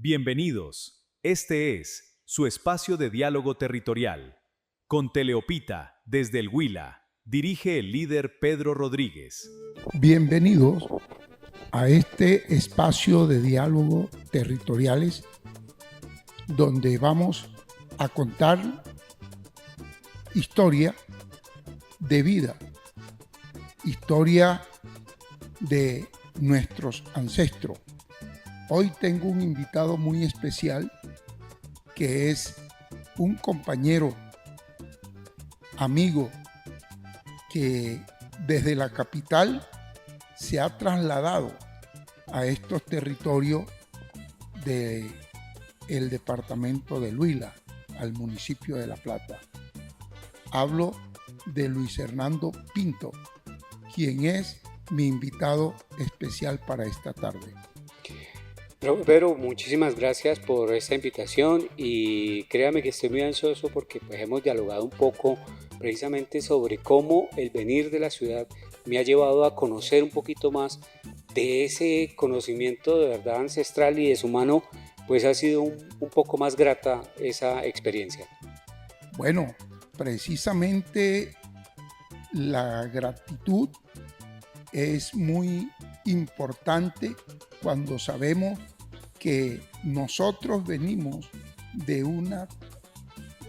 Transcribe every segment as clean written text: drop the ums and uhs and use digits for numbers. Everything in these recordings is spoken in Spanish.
Bienvenidos. Este es su espacio de diálogo territorial. Con Teleopita, desde el Huila, dirige el líder Pedro Rodríguez. Bienvenidos a este espacio de diálogo territoriales donde vamos a contar historia de vida, historia de nuestros ancestros. Hoy tengo un invitado muy especial que es un compañero, amigo, que desde la capital se ha trasladado a estos territorios del departamento de Huila, al municipio de La Plata. Hablo de Luis Hernando Pinto, quien es mi invitado especial para esta tarde. Pedro, muchísimas gracias por esta invitación y créame que estoy muy ansioso porque hemos dialogado un poco precisamente sobre cómo el venir de la ciudad me ha llevado a conocer un poquito más de ese conocimiento de verdad ancestral y deshumano, pues ha sido un poco más grata esa experiencia. Bueno, precisamente la gratitud es muy importante cuando sabemos que nosotros venimos de una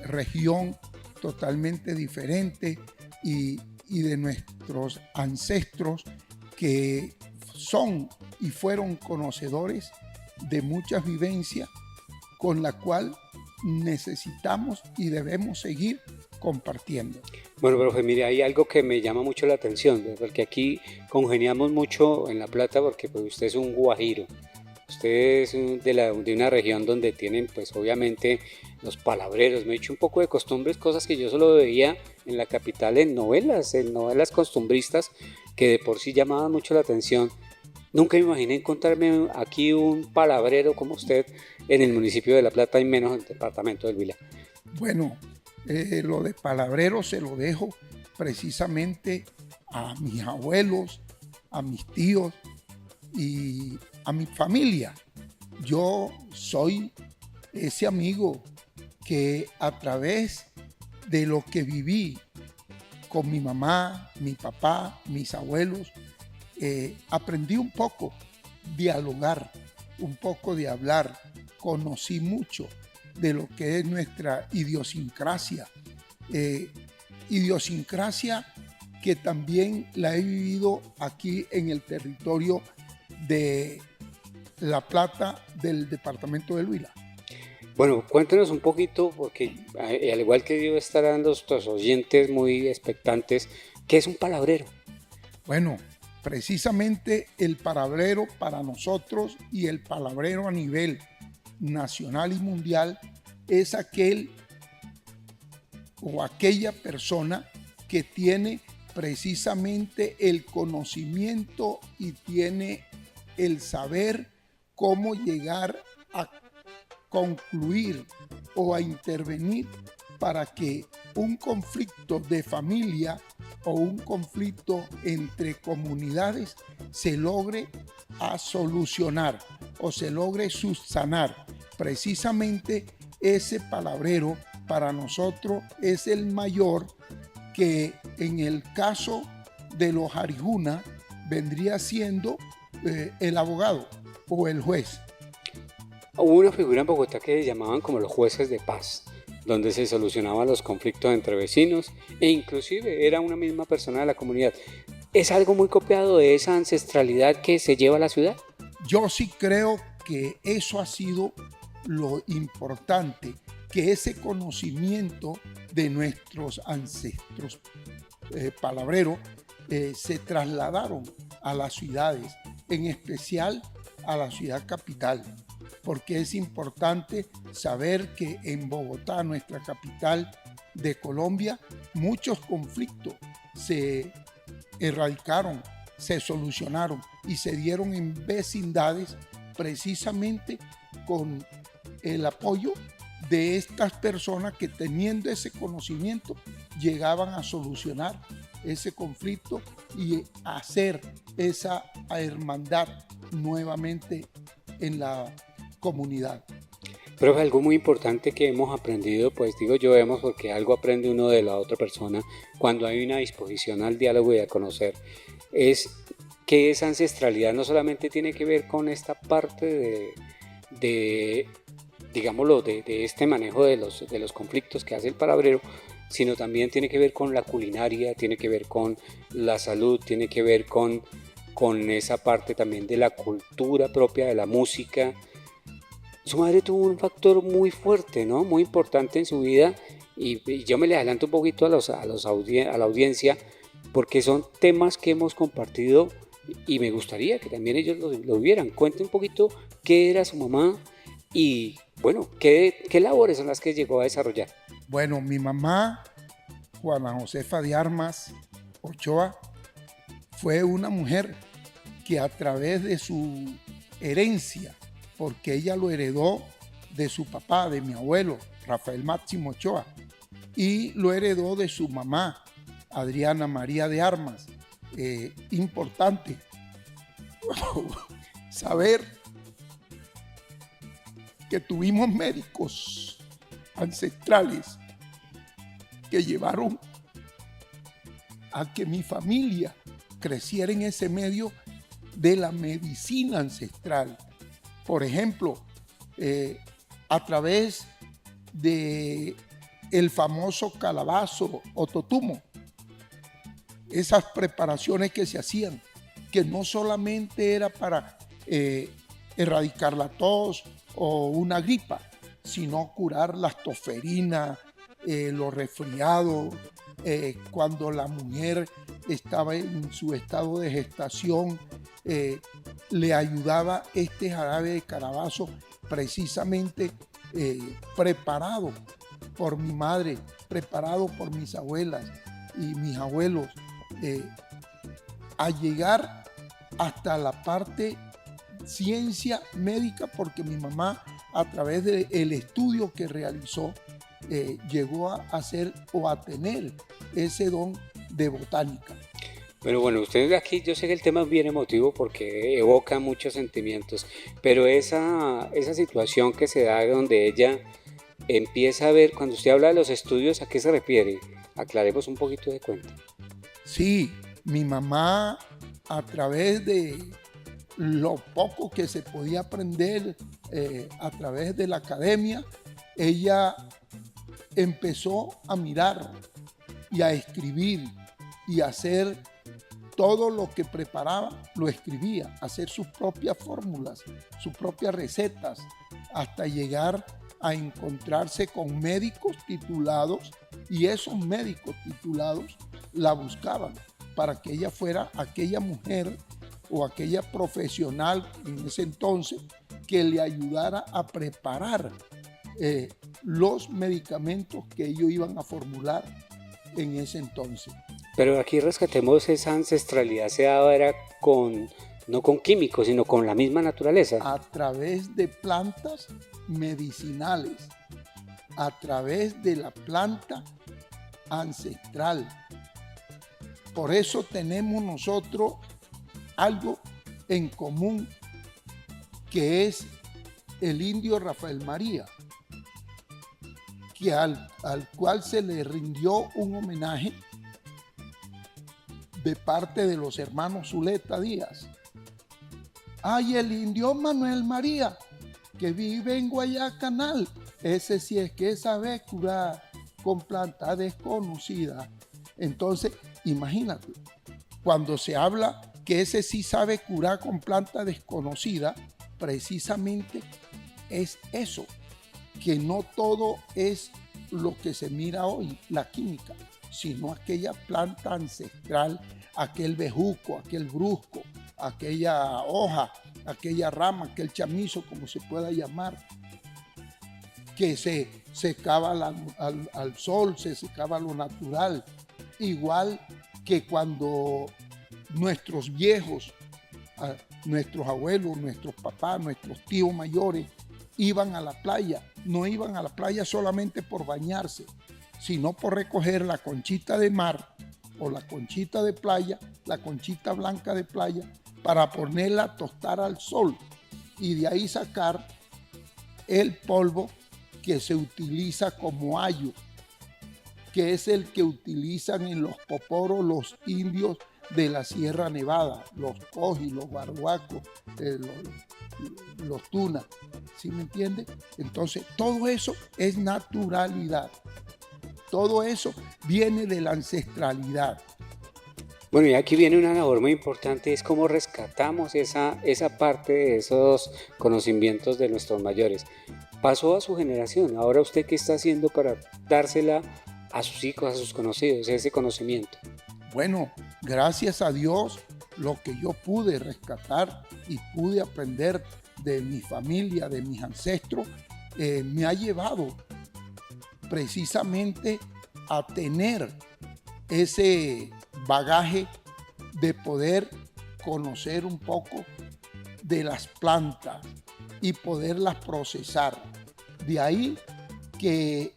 región totalmente diferente y de nuestros ancestros que son y fueron conocedores de muchas vivencias con la cual necesitamos y debemos seguir compartiendo. Bueno, profe, mire, hay algo que me llama mucho la atención, porque aquí congeniamos mucho en La Plata porque pues, usted es un guajiro. Usted es de una región donde tienen, pues obviamente, los palabreros. Me he hecho un poco de costumbres, cosas que yo solo veía en la capital en novelas costumbristas que de por sí llamaban mucho la atención. Nunca me imaginé encontrarme aquí un palabrero como usted en el municipio de La Plata y menos en el departamento del Huila. Bueno, lo de palabrero se lo dejo precisamente a mis abuelos, a mis tíos y a mi familia. Yo soy ese amigo que a través de lo que viví con mi mamá, mi papá, mis abuelos, aprendí un poco dialogar, un poco de hablar, conocí mucho de lo que es nuestra idiosincrasia, idiosincrasia que también la he vivido aquí en el territorio de La Plata del departamento del Huila. Bueno, cuéntenos un poquito, porque al igual que yo estarán nuestros oyentes muy expectantes, ¿qué es un palabrero? Bueno, precisamente el palabrero para nosotros y el palabrero a nivel nacional y mundial es aquel o aquella persona que tiene precisamente el conocimiento y tiene el saber cómo llegar a concluir o a intervenir para que un conflicto de familia o un conflicto entre comunidades se logre a solucionar o se logre subsanar. Precisamente ese palabrero para nosotros es el mayor, que en el caso de los Arijuna vendría siendo el abogado o el juez. Hubo una figura en Bogotá que llamaban como los jueces de paz, donde se solucionaban los conflictos entre vecinos e inclusive era una misma persona de la comunidad. ¿Es algo muy copiado de esa ancestralidad que se lleva a la ciudad? Yo sí creo que eso ha sido lo importante, que ese conocimiento de nuestros ancestros palabreros se trasladaron a las ciudades, en especial a la ciudad capital, porque es importante saber que en Bogotá, nuestra capital de Colombia, muchos conflictos se erradicaron, se solucionaron y se dieron en vecindades precisamente con el apoyo de estas personas que, teniendo ese conocimiento, llegaban a solucionar ese conflicto y hacer esa hermandad nuevamente en la comunidad. Pero es algo muy importante que hemos aprendido, pues digo yo hemos porque algo aprende uno de la otra persona cuando hay una disposición al diálogo y a conocer, es que esa ancestralidad no solamente tiene que ver con esta parte de digámoslo, de este manejo de los conflictos que hace el palabrero, sino también tiene que ver con la culinaria, tiene que ver con la salud, tiene que ver con esa parte también de la cultura propia, de la música. Su madre tuvo un factor muy fuerte, ¿no? Muy importante en su vida y yo me le adelanto un poquito a la audiencia porque son temas que hemos compartido y me gustaría que también ellos lo vieran. Cuente un poquito qué era su mamá y, bueno, qué labores son las que llegó a desarrollar. Bueno, mi mamá, Juana Josefa de Armas Ochoa, fue una mujer que a través de su herencia, porque ella lo heredó de su papá, de mi abuelo, Rafael Máximo Ochoa, y lo heredó de su mamá, Adriana María de Armas. Importante saber que tuvimos médicos ancestrales que llevaron a que mi familia creciera en ese medio de la medicina ancestral. Por ejemplo, a través de el famoso calabazo o totumo, esas preparaciones que se hacían, que no solamente era para erradicar la tos o una gripa, sino curar las tosferinas, los resfriados, cuando la mujer estaba en su estado de gestación, le ayudaba este jarabe de calabazo precisamente preparado por mi madre, preparado por mis abuelas y mis abuelos, a llegar hasta la parte ciencia médica, porque mi mamá a través del estudio que realizó llegó a hacer o a tener ese don de botánica. Pero bueno, ustedes aquí, yo sé que el tema es bien emotivo porque evoca muchos sentimientos, pero esa situación que se da donde ella empieza a ver, cuando usted habla de los estudios, ¿a qué se refiere? Aclaremos un poquito de cuenta. Sí, mi mamá a través de lo poco que se podía aprender a través de la academia, ella empezó a mirar y a escribir y a hacer todo lo que preparaba, lo escribía, hacer sus propias fórmulas, sus propias recetas, hasta llegar a encontrarse con médicos titulados, y esos médicos titulados la buscaban para que ella fuera aquella mujer o aquella profesional en ese entonces que le ayudara a preparar los medicamentos que ellos iban a formular en ese entonces. Pero aquí rescatemos esa ancestralidad, se daba era no con químicos, sino con la misma naturaleza. A través de plantas medicinales, a través de la planta ancestral. Por eso tenemos nosotros algo en común, que es el indio Rafael María, que al cual se le rindió un homenaje de parte de los hermanos Zuleta Díaz. Ay, el indio Manuel María, que vive en Guayacanal, ese sí es que sabe curar con planta desconocida. Entonces, imagínate, cuando se habla que ese sí sabe curar con planta desconocida, precisamente es eso, que no todo es lo que se mira hoy, la química, sino aquella planta ancestral, aquel bejuco, aquel brusco, aquella hoja, aquella rama, aquel chamizo, como se pueda llamar, que se secaba al sol, se secaba lo natural, igual que cuando nuestros viejos, nuestros abuelos, nuestros papás, nuestros tíos mayores iban a la playa, no iban a la playa solamente por bañarse, sino por recoger la conchita de mar o la conchita de playa, la conchita blanca de playa, para ponerla a tostar al sol y de ahí sacar el polvo que se utiliza como ayo, que es el que utilizan en los poporos los indios de la Sierra Nevada, los cojis, los barhuacos, los tunas, ¿sí me entiende? Entonces, todo eso es naturalidad. Todo eso viene de la ancestralidad. Bueno, y aquí viene una labor muy importante, es cómo rescatamos esa parte de esos conocimientos de nuestros mayores. Pasó a su generación, ahora usted qué está haciendo para dársela a sus hijos, a sus conocidos, ese conocimiento. Bueno, gracias a Dios, lo que yo pude rescatar y pude aprender de mi familia, de mis ancestros, me ha llevado precisamente a tener ese bagaje de poder conocer un poco de las plantas y poderlas procesar. De ahí que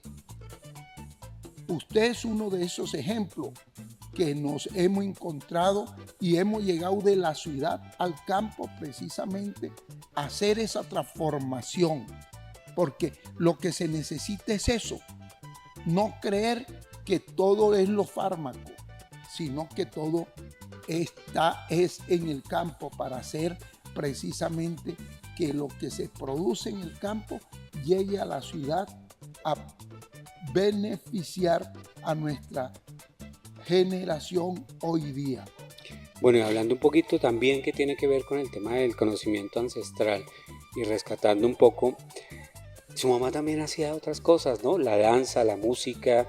usted es uno de esos ejemplos que nos hemos encontrado y hemos llegado de la ciudad al campo precisamente a hacer esa transformación, porque lo que se necesita es eso, no creer que todo es los fármacos, sino que todo es en el campo para hacer precisamente que lo que se produce en el campo llegue a la ciudad a beneficiar a nuestra generación hoy día. Bueno, y hablando un poquito también que tiene que ver con el tema del conocimiento ancestral y rescatando un poco, su mamá también hacía otras cosas, ¿no? La danza, la música.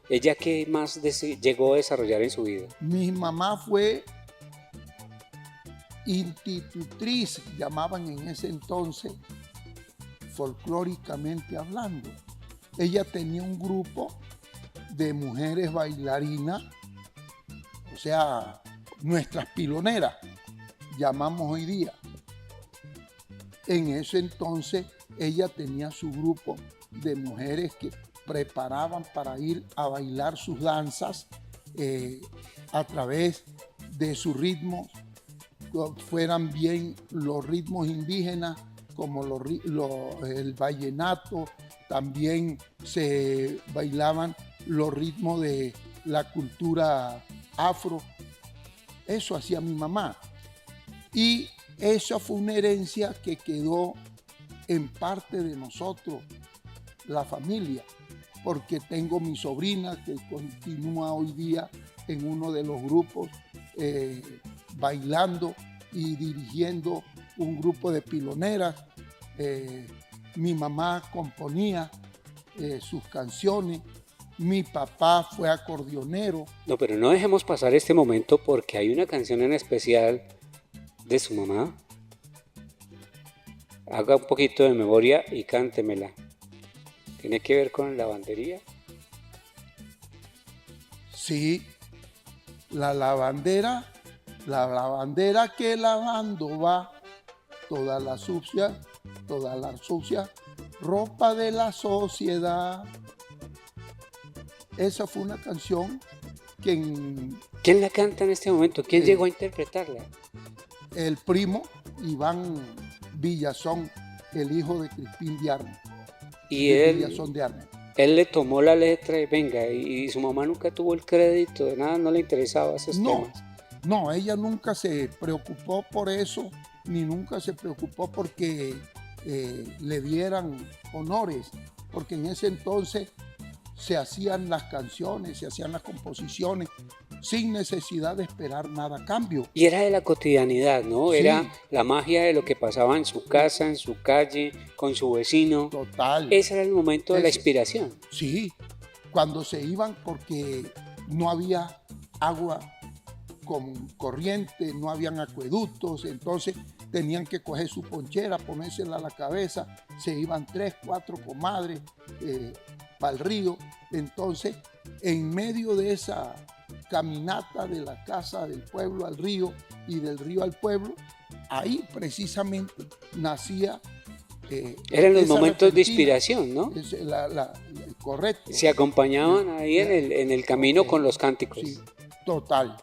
¿Ella qué más llegó a desarrollar en su vida? Mi mamá fue institutriz, llamaban en ese entonces, folclóricamente hablando. Ella tenía un grupo de mujeres bailarinas, o sea, nuestras piloneras, llamamos hoy día. En ese entonces ella tenía su grupo de mujeres que preparaban para ir a bailar sus danzas a través de sus ritmos, fueran bien los ritmos indígenas como el vallenato, también se bailaban los ritmos de la cultura afro. Eso hacía mi mamá. Y esa fue una herencia que quedó en parte de nosotros, la familia, porque tengo mi sobrina que continúa hoy día en uno de los grupos bailando y dirigiendo un grupo de piloneras. Mi mamá componía sus canciones. Mi papá fue acordeonero. No, pero no dejemos pasar este momento porque hay una canción en especial de su mamá. Haga un poquito de memoria y cántemela. ¿Tiene que ver con la lavandería? Sí, la lavandera que lavando va, toda la sucia ropa de la sociedad. Esa fue una canción que ¿Quién la canta en este momento? ¿Quién llegó a interpretarla? El primo Iván Villazón, el hijo de Crispín de Armas. Y él, Villazón de Armas. Él le tomó la letra y venga, y su mamá nunca tuvo el crédito de nada, no le interesaba esos temas. No, ella nunca se preocupó por eso, ni nunca se preocupó porque le dieran honores, porque en ese entonces se hacían las canciones, se hacían las composiciones sin necesidad de esperar nada a cambio. Y era de la cotidianidad, ¿no? Sí. Era la magia de lo que pasaba en su casa, en su calle, con su vecino. Total. Ese era el momento de la inspiración. Sí, cuando se iban porque no había agua con corriente, no habían acueductos, entonces tenían que coger su ponchera, ponérsela a la cabeza, se iban 3, 4 comadres para el río. Entonces, en medio de esa caminata de la casa del pueblo al río y del río al pueblo, ahí precisamente nacía. Eran los momentos de inspiración, ¿no? Correcto. Se acompañaban ahí en el camino con los cánticos. Sí, total.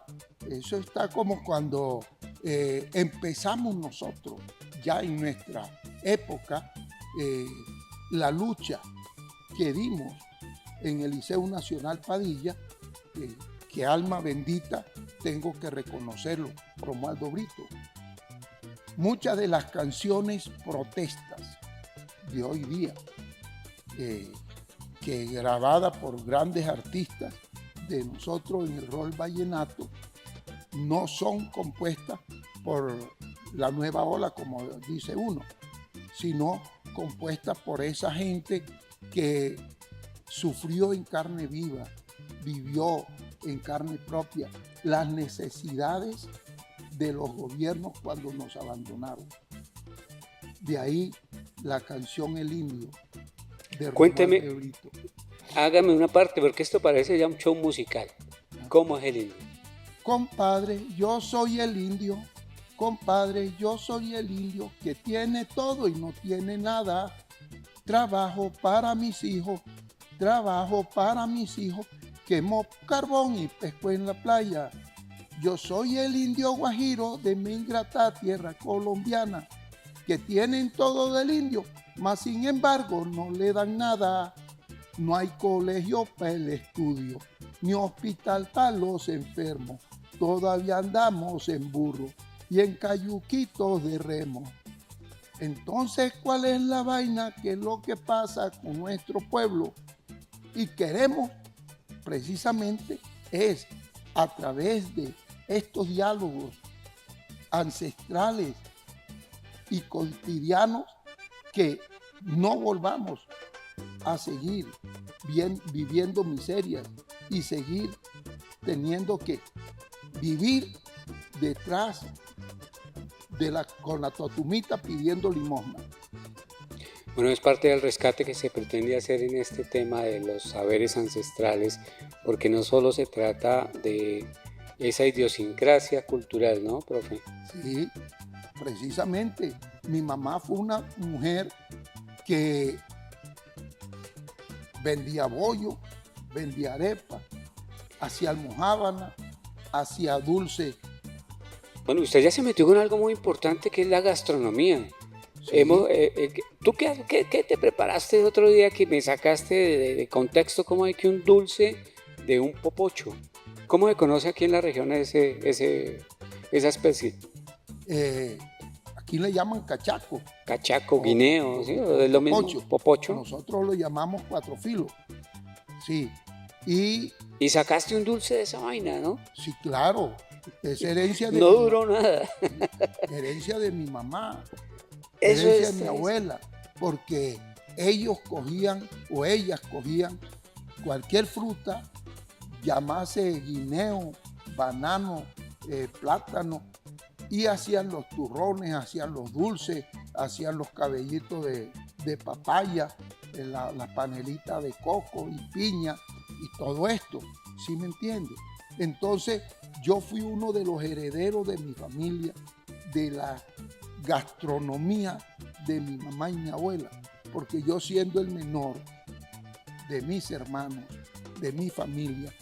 Eso está como cuando empezamos nosotros, ya en nuestra época, la lucha que dimos en el Liceo Nacional Padilla, que alma bendita, tengo que reconocerlo, Romualdo Brito. Muchas de las canciones protestas de hoy día, que grabadas por grandes artistas de nosotros en el rol vallenato, no son compuestas por la nueva ola, como dice uno, sino compuestas por esa gente que sufrió en carne viva, vivió en carne propia las necesidades de los gobiernos cuando nos abandonaron. De ahí la canción El Indio de Cuénteme, Romualdo Brito. hágame una parte, porque esto parece ya un show musical. ¿Cómo es el indio? Compadre, yo soy el indio. Compadre, yo soy el indio que tiene todo y no tiene nada. Trabajo para mis hijos, trabajo para mis hijos, quemo carbón y pesco en la playa. Yo soy el indio guajiro de mi ingrata tierra colombiana, que tienen todo del indio, mas sin embargo no le dan nada. No hay colegio para el estudio, ni hospital para los enfermos. Todavía andamos en burro y en cayuquitos de remo. Entonces, ¿cuál es la vaina? ¿Qué es lo que pasa con nuestro pueblo? Y queremos, precisamente, es a través de estos diálogos ancestrales y cotidianos que no volvamos a seguir viviendo miserias y seguir teniendo que vivir detrás con la totumita pidiendo limosna. Bueno, es parte del rescate que se pretende hacer en este tema de los saberes ancestrales, porque no solo se trata de esa idiosincrasia cultural, ¿no, profe? Sí, precisamente. Mi mamá fue una mujer que vendía bollo, vendía arepa, hacía almojábana, hacía dulce. Bueno, usted ya se metió con algo muy importante que es la gastronomía. Sí. ¿Tú qué te preparaste el otro día que me sacaste de contexto? ¿Cómo hay que un dulce de un popocho? ¿Cómo se conoce aquí en la región esa especie? Aquí le llaman cachaco. Cachaco, guineo, ¿sí? ¿O es lo mismo? Popocho. Nosotros lo llamamos cuatro filos. Sí. Y sacaste un dulce de esa vaina, ¿no? sí, claro. Es herencia de No duró nada. herencia de mi mamá. Eso Herencia es. de mi abuela. Porque ellos cogían o ellas cogían cualquier fruta, llamase guineo, banano, plátano, y hacían los turrones, hacían los dulces, hacían los cabellitos de papaya, la panelita de coco y piña y todo esto, ¿sí me entiendes? Entonces yo fui uno de los herederos de mi familia, de la gastronomía de mi mamá y mi abuela, porque yo siendo el menor de mis hermanos, de mi familia,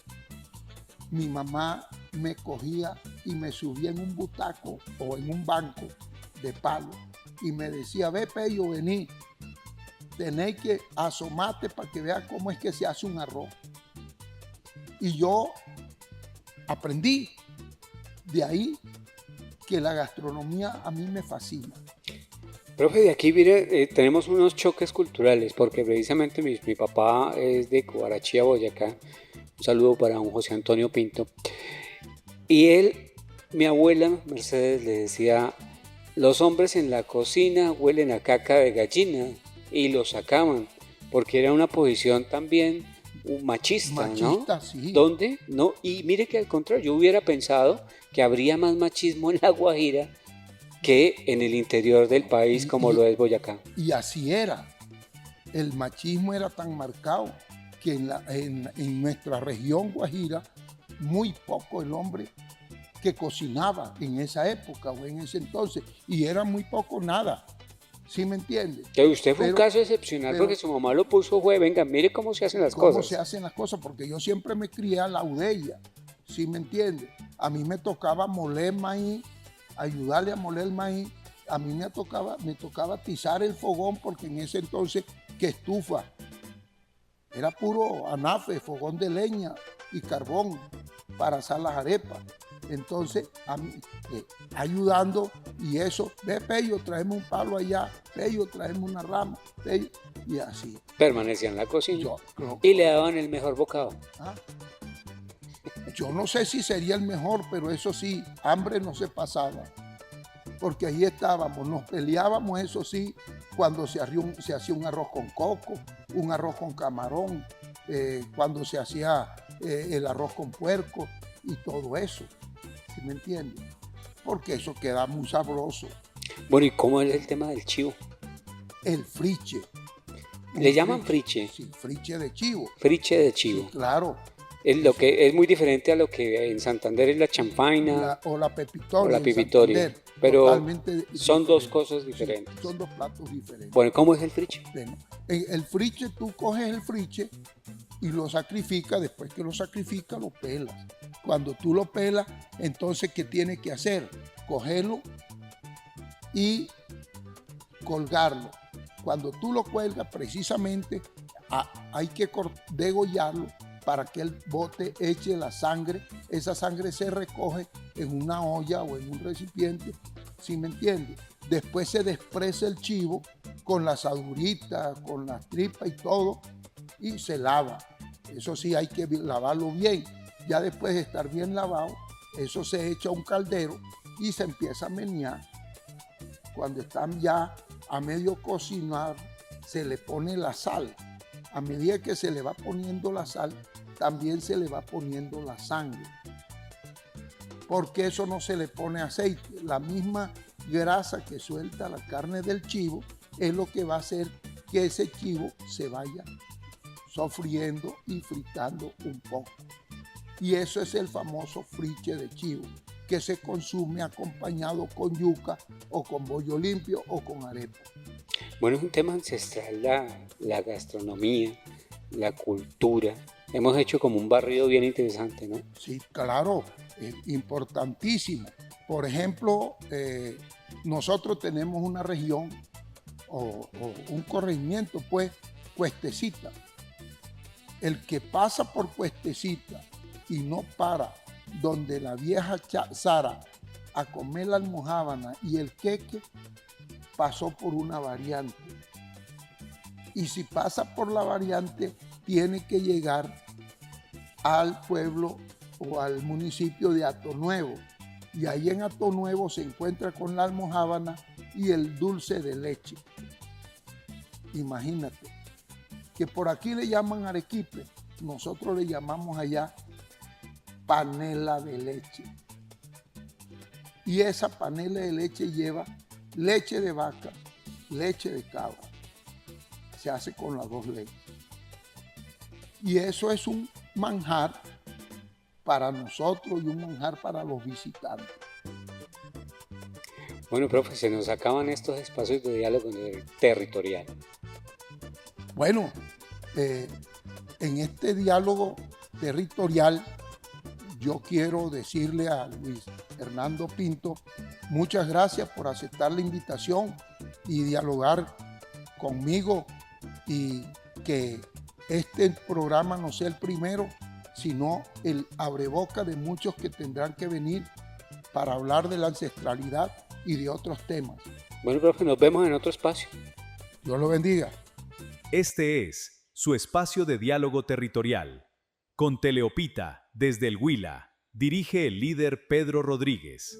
mi mamá me cogía y me subía en un butaco o en un banco de palo y me decía, ve Pello, vení, tenéis que asomarte para que veas cómo es que se hace un arroz. Y yo aprendí de ahí que la gastronomía a mí me fascina. Profe, de aquí mire, tenemos unos choques culturales, porque precisamente mi papá es de Cobarachía, Boyacá. Un saludo para don José Antonio Pinto. Y mi abuela Mercedes le decía, los hombres en la cocina huelen a caca de gallina, y lo sacaban, porque era una posición también machista, ¿no? Sí. ¿Dónde? No, y mire que al contrario, yo hubiera pensado que habría más machismo en La Guajira que en el interior del país como lo es Boyacá. Y así era. El machismo era tan marcado que en nuestra región Guajira, muy poco el hombre que cocinaba en esa época o en ese entonces, y era muy poco nada. ¿Sí me entiende? Que usted fue un caso excepcional porque su mamá lo puso, venga, mire cómo se hacen las cosas. Cómo se hacen las cosas, porque yo siempre me crié a la udella, ¿sí me entiende? A mí me tocaba moler maíz, ayudarle a moler el maíz. A mí me tocaba atizar el fogón, porque en ese entonces que estufa. Era puro anafe, fogón de leña y carbón para asar las arepas. Entonces, ayudando y eso, ve Pello, traemos un palo allá, Pello, traemos una rama, Pello, y así. Permanecía en la cocina Yo, no, y le daban el mejor bocado. ¿ah? Yo no sé si sería el mejor, pero eso sí, hambre no se pasaba. Porque ahí estábamos, nos peleábamos, eso sí, cuando se hacía un arroz con coco, un arroz con camarón, cuando se hacía el arroz con puerco y todo eso. ¿Sí me entiendes? Porque eso queda muy sabroso. Bueno, ¿y cómo es el tema del chivo? El friche. ¿Le llaman friche? Sí, friche de chivo. Friche de chivo. Sí, claro. Es lo que es muy diferente a lo que en Santander es la chanfaina O la pepitoria. o la en pipitoria, Santander, pero totalmente son dos diferente. cosas diferentes. Sí, son dos platos diferentes. Bueno, ¿cómo es el friche? Bueno, el friche, tú coges el friche y lo sacrificas. Después que lo sacrificas, lo pelas. Cuando tú lo pelas, entonces, ¿qué tienes que hacer? Cogerlo y colgarlo. Cuando tú lo cuelgas, precisamente hay que degollarlo para que el bote eche la sangre. Esa sangre se recoge en una olla o en un recipiente, ¿sí me entiendes? Después se despresa el chivo con la asadurita, con la tripa y todo, y se lava. Eso sí, hay que lavarlo bien. Ya después de estar bien lavado, eso se echa a un caldero y se empieza a menear. Cuando están ya a medio cocinar, se le pone la sal. A medida que se le va poniendo la sal, también se le va poniendo la sangre. Porque eso no se le pone aceite. La misma grasa que suelta la carne del chivo es lo que va a hacer que ese chivo se vaya sofriendo y fritando un poco. Y eso es el famoso friche de chivo, que se consume acompañado con yuca o con bollo limpio o con arepa. Bueno, es un tema ancestral la gastronomía, la cultura. Hemos hecho como un barrido bien interesante, ¿no? Sí, claro, es importantísimo. Por ejemplo, nosotros tenemos una región o un corregimiento, pues, Cuestecita. El que pasa por Cuestecita y no para donde la vieja Sara a comer la almojábana y el queque, pasó por una variante. Y si pasa por la variante, tiene que llegar al pueblo o al municipio de Atonuevo. Y ahí en Atonuevo se encuentra con la almojábana y el dulce de leche. Imagínate, que por aquí le llaman arequipe, nosotros le llamamos allá panela de leche. Y esa panela de leche lleva leche de vaca, leche de cabra. Se hace con las dos leches. Y eso es un manjar para nosotros y un manjar para los visitantes. Bueno, profe, se nos acaban estos espacios de diálogo territorial. Bueno, en este diálogo territorial yo quiero decirle a Luis Hernando Pinto, muchas gracias por aceptar la invitación y dialogar conmigo, y que este programa no sea el primero, sino el abreboca de muchos que tendrán que venir para hablar de la ancestralidad y de otros temas. Bueno, profe, nos vemos en otro espacio. Dios lo bendiga. Este es su espacio de diálogo territorial. Con Teleopita, desde el Huila, dirige el líder Pedro Rodríguez.